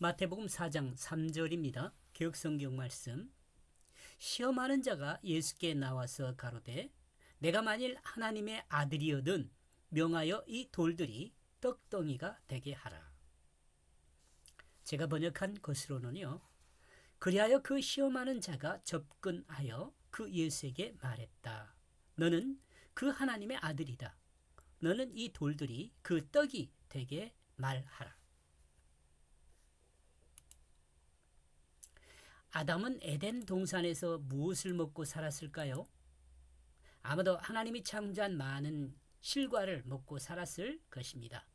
마태복음 4장 3절입니다. 개역성경 말씀. 시험하는 자가 예수께 나와서 가로되 내가 만일 하나님의 아들이거든 명하여 이 돌들이 떡덩이가 되게 하라. 제가 번역한 것으로는요. 그리하여 그 시험하는 자가 접근하여 그 예수에게 말했다. 너는 그 하나님의 아들이다. 너는 이 돌들이 그 떡이 되게 말하라. 아담은 에덴 동산에서 무엇을 먹고 살았을까요? 아마도 하나님이 창조한 많은 실과를 먹고 살았을 것입니다.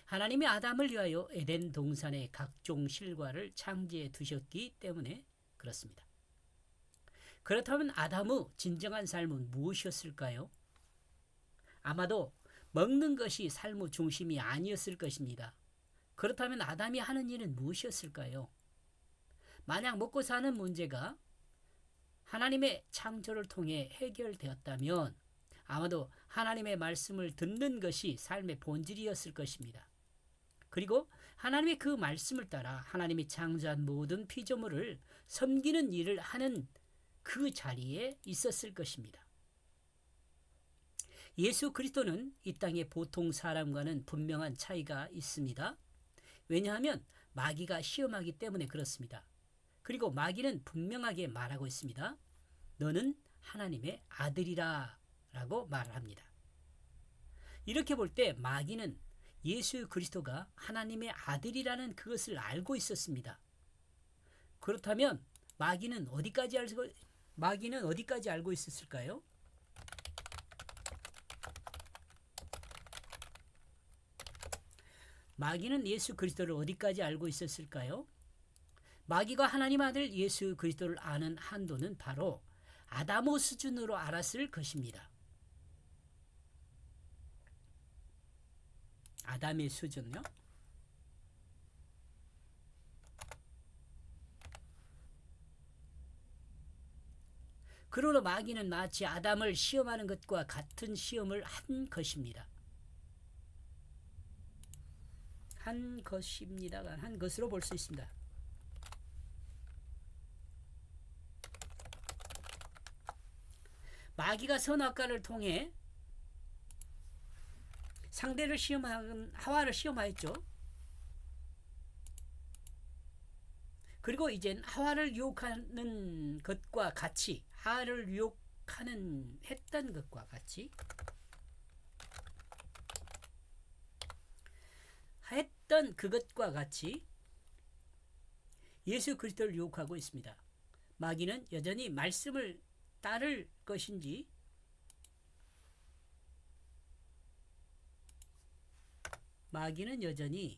하나님이 아담을 위하여 에덴 동산의 각종 실과를 창조해 두셨기 때문에 그렇습니다. 그렇다면 아담의 진정한 삶은 무엇이었을까요? 아마도 먹는 것이 삶의 중심이 아니었을 것입니다. 그렇다면 아담이 하는 일은 무엇이었을까요? 만약 먹고 사는 문제가 하나님의 창조를 통해 해결되었다면 아마도 하나님의 말씀을 듣는 것이 삶의 본질이었을 것입니다. 그리고 하나님의 그 말씀을 따라 하나님이 창조한 모든 피조물을 섬기는 일을 하는 그 자리에 있었을 것입니다. 예수 그리스도는 이 땅의 보통 사람과는 분명한 차이가 있습니다. 왜냐하면 마귀가 시험하기 때문에 그렇습니다. 그리고 마귀는 분명하게 말하고 있습니다. 너는 하나님의 아들이라 라고 말을 합니다. 이렇게 볼 때 마귀는 예수 그리스도가 하나님의 아들이라는 그것을 알고 있었습니다. 그렇다면 마귀는 어디까지 알고 있었을까요? 마귀는 예수 그리스도를 어디까지 알고 있었을까요? 마귀가 하나님 아들 예수 그리스도를 아는 한도는 바로 아담의 수준으로 알았을 것입니다. 아담의 수준요? 그러므로 마귀는 마치 아담을 시험하는 것과 같은 시험을 한 것입니다. 한 것으로 볼 수 있습니다. 마귀가 선악과를 통해 상대를 시험한 하와를 시험하였죠. 그리고 이젠 하와를 유혹하는 것과 같이 하와를 했던 것과 같이 했던 그것과 같이 예수 그리스도를 유혹하고 있습니다. 마귀는 여전히 말씀을 따를 것인지 마귀는 여전히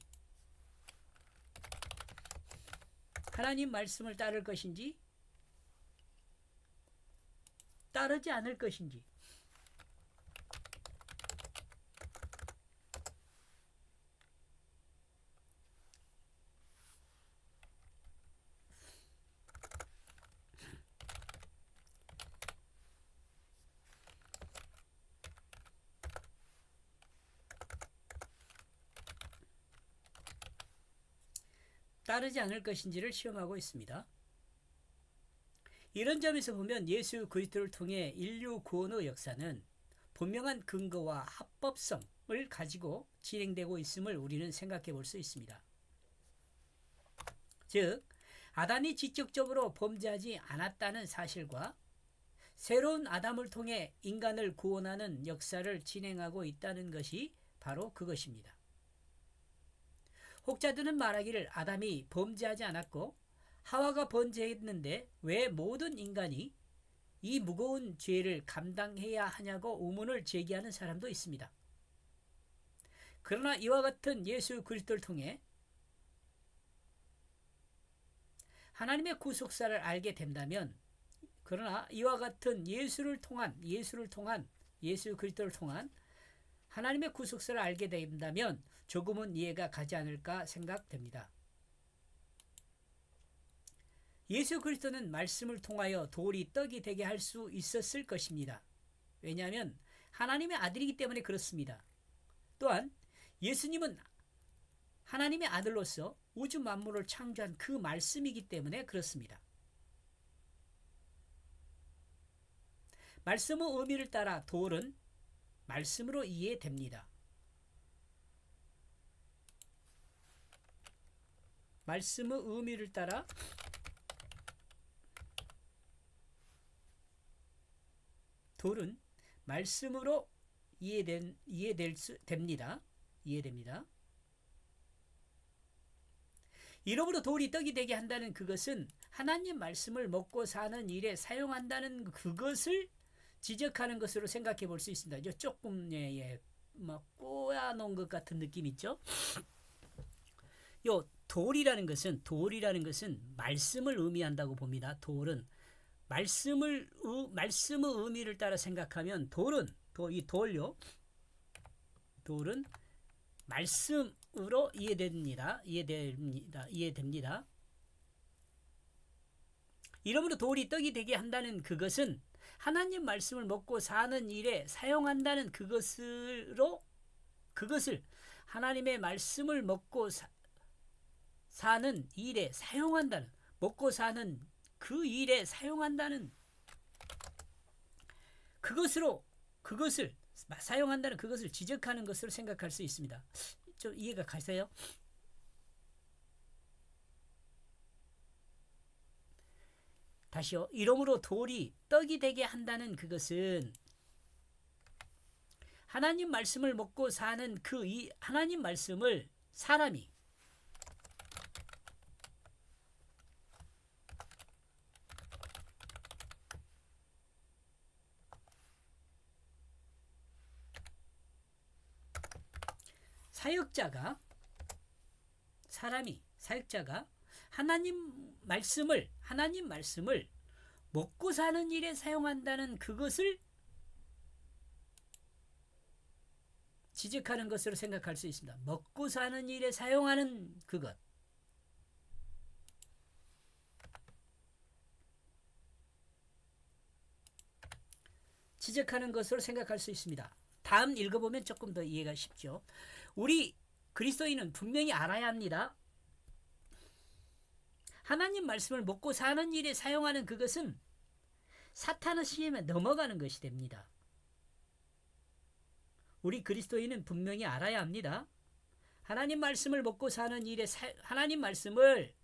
하나님 말씀을 따를 것인지 따르지 않을 것인지 따르지 않을 것인지를 시험하고 있습니다. 이런 점에서 보면 예수 그리스도를 통해 인류 구원의 역사는 분명한 근거와 합법성을 가지고 진행되고 있음을 우리는 생각해 볼 수 있습니다. 즉 아담이 직접적으로 범죄하지 않았다는 사실과 새로운 아담을 통해 인간을 구원하는 역사를 진행하고 있다는 것이 바로 그것입니다. 혹자들은 말하기를 아담이 범죄하지 않았고 하와가 범죄했는데 왜 모든 인간이 이 무거운 죄를 감당해야 하냐고 의문을 제기하는 사람도 있습니다. 그러나 이와 같은 예수 그리스도를 통해 하나님의 구속사를 알게 된다면 그러나 이와 같은 예수 그리스도를 통한 하나님의 구속사를 알게 된다면 조금은 이해가 가지 않을까 생각됩니다. 예수 그리스도는 말씀을 통하여 돌이 떡이 되게 할 수 있었을 것입니다. 왜냐하면 하나님의 아들이기 때문에 그렇습니다. 또한 예수님은 하나님의 아들로서 우주 만물을 창조한 그 말씀이기 때문에 그렇습니다. 말씀의 의미를 따라 돌은 말씀으로 이해됩니다. 말씀의 의미를 따라 돌은 말씀으로 이해됩니다. 이러므로 돌이 떡이 되게 한다는 그것은 하나님 말씀을 먹고 사는 일에 사용한다는 그것을 지적하는 것으로 생각해 볼 수 있습니다. 조금 막 꼬아놓은 것 같은 느낌 있죠? 요 돌이라는 것은 말씀을 의미한다고 봅니다. 돌은 말씀의 의미를 따라 생각하면 돌은 말씀으로 이해됩니다. 이러므로 돌이 떡이 되게 한다는 그것은 하나님 말씀을 먹고 사는 일에 사용한다는 그것을 하나님의 말씀을 먹고 사는 일에 사용한다는, 먹고 사는 그 일에 사용한다는 그것을 사용한다는 그것을 지적하는 것으로 생각할 수 있습니다. 좀 이해가 가세요? 다시요. 이러므로 돌이 떡이 되게 한다는 그것은 하나님 말씀을 먹고 사는 하나님 말씀을 사람이 사역자가 하나님 말씀을 먹고 사는 일에 사용한다는 그것을 지적하는 것으로 생각할 수 있습니다. 먹고 사는 일에 사용하는 그것. 지적하는 것으로 생각할 수 있습니다. 다음 읽어보면 조금 더 이해가 쉽죠. 우리 그리스도인은 분명히 알아야 합니다. 하나님 말씀을 먹고 사는 일에 사용하는 그것은 사탄의 시험에 넘어가는 것이 됩니다. 우리 그리스도인은 분명히 알아야 합니다. 하나님 말씀을 먹고 사는 일에 하나님 말씀을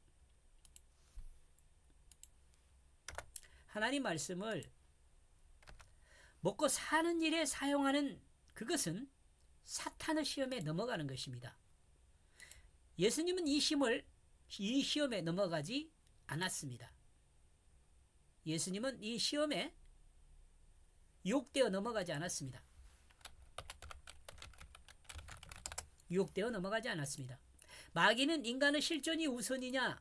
먹고 사는 일에 사용하는 그것은 사탄의 시험에 넘어가는 것입니다. 예수님은 이 시험에 넘어가지 않았습니다. 예수님은 이 시험에 유혹되어 넘어가지 않았습니다. 마귀는 인간의 실존이 우선이냐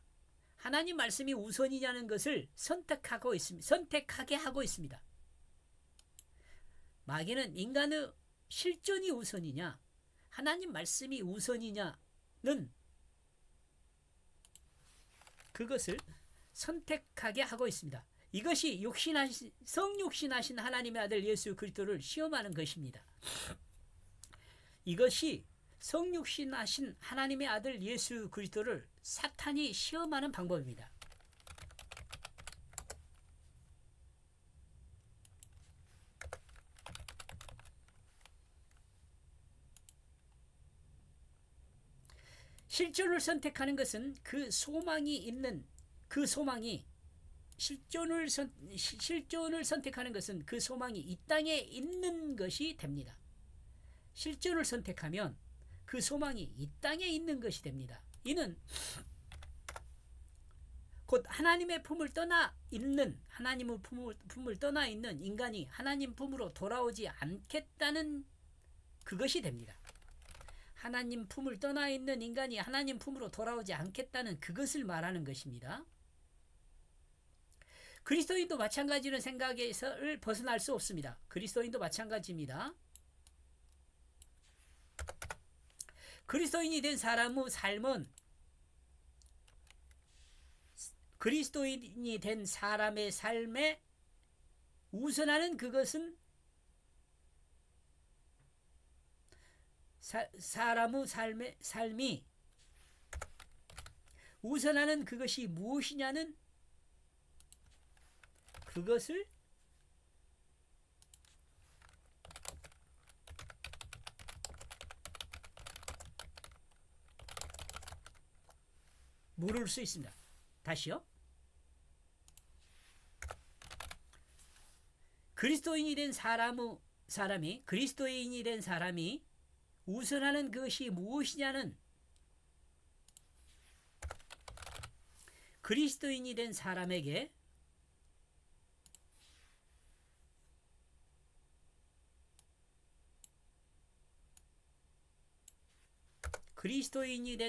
하나님 말씀이 우선이냐는 것을 선택하게 하고 있습니다. 마귀는 인간의 실존이 우선이냐 하나님 말씀이 우선이냐는 그것을 선택하게 하고 있습니다. 이것이 성육신하신 하나님의 아들 예수 그리스도를 시험하는 것입니다. 이것이 성육신하신 하나님의 아들 예수 그리스도를 사탄이 시험하는 방법입니다. 실존을 선택하는 것은 실존을 선택하는 것은 그 소망이 이 땅에 있는 것이 됩니다. 실존을 선택하면 그 소망이 이 땅에 있는 것이 됩니다. 이는 곧 하나님의 품을 떠나 있는 인간이 하나님 품으로 돌아오지 않겠다는 그것이 됩니다. 하나님 품을 떠나 있는 인간이 하나님 품으로 돌아오지 않겠다는 그것을 말하는 것입니다. 그리스도인도 마찬가지는 생각에서 벗어날 수 없습니다. 그리스도인도 마찬가지입니다. 그리스도인이 된 사람의 삶은 그리스도인이 된 사람의 삶에 우선하는 그것은 사람의 삶이 우선하는 그것이 무엇이냐는 그것을 물을 수 있습니다. 다시요. 그리스도인이 된 사람이 우선하는 그것이 무엇이냐는 그리스도인이 된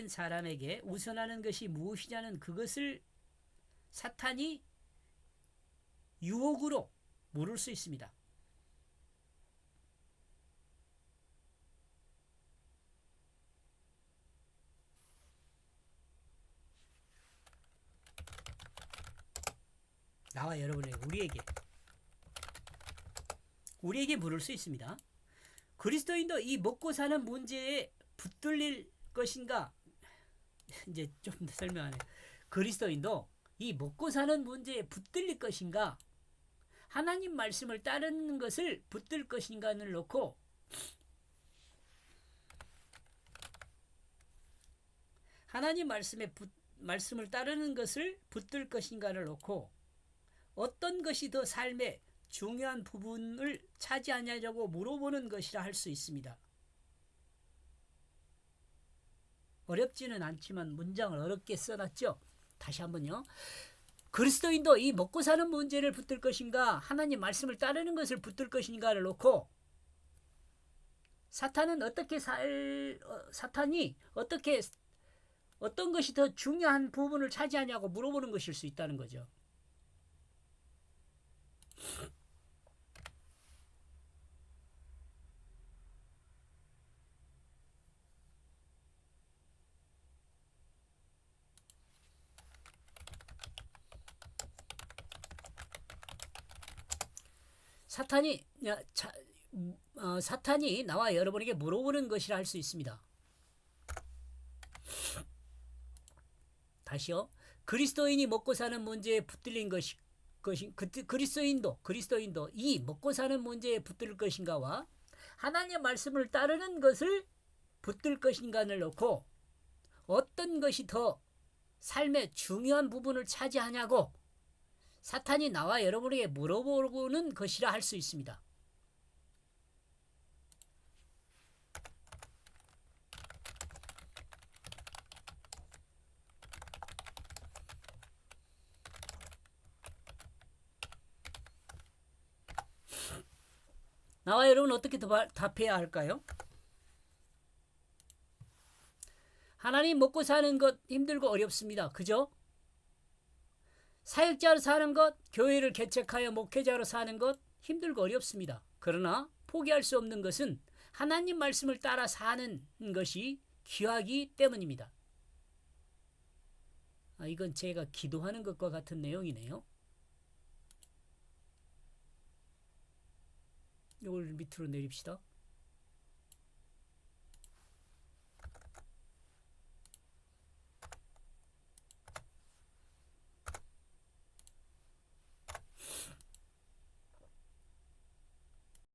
사람에게 우선하는 것이 무엇이냐는 그것을 사탄이 유혹으로 물을 수 있습니다. 나와 여러분에게 우리에게 물을 수 있습니다. 그리스도인도 이 먹고 사는 문제에 붙들릴 것인가? 이제 좀 더 설명하네. 그리스도인도 이 먹고 사는 문제에 붙들릴 것인가? 하나님 말씀을 따르는 것을 붙들 것인가를 놓고 하나님 말씀을 따르는 것을 붙들 것인가를 놓고 어떤 것이 더 삶의 중요한 부분을 차지하냐고 물어보는 것이라 할 수 있습니다. 어렵지는 않지만 문장을 어렵게 써놨죠. 다시 한번요. 그리스도인도 이 먹고 사는 문제를 붙들 것인가 하나님 말씀을 따르는 것을 붙들 것인가를 놓고 사탄이 어떤 것이 더 중요한 부분을 차지하냐고 물어보는 것일 수 있다는 거죠. 사탄이 나와 여러분에게 물어보는 것이라 할 수 있습니다. 다시요. 그리스도인이 먹고 사는 문제에 붙들린 그리스도인도 이 먹고 사는 문제에 붙들 것인가와 하나님의 말씀을 따르는 것을 붙들 것인가를 놓고 어떤 것이 더 삶의 중요한 부분을 차지하냐고 사탄이 나와 여러분에게 물어보는 것이라 할 수 있습니다. 나와 여러분 어떻게 답해야 할까요? 하나님 먹고 사는 것 힘들고 어렵습니다. 그죠? 사역자로 사는 것, 교회를 개척하여 목회자로 사는 것 힘들고 어렵습니다. 그러나 포기할 수 없는 것은 하나님 말씀을 따라 사는 것이 귀하기 때문입니다. 이건 제가 기도하는 것과 같은 내용이네요. 이걸 밑으로 내립시다.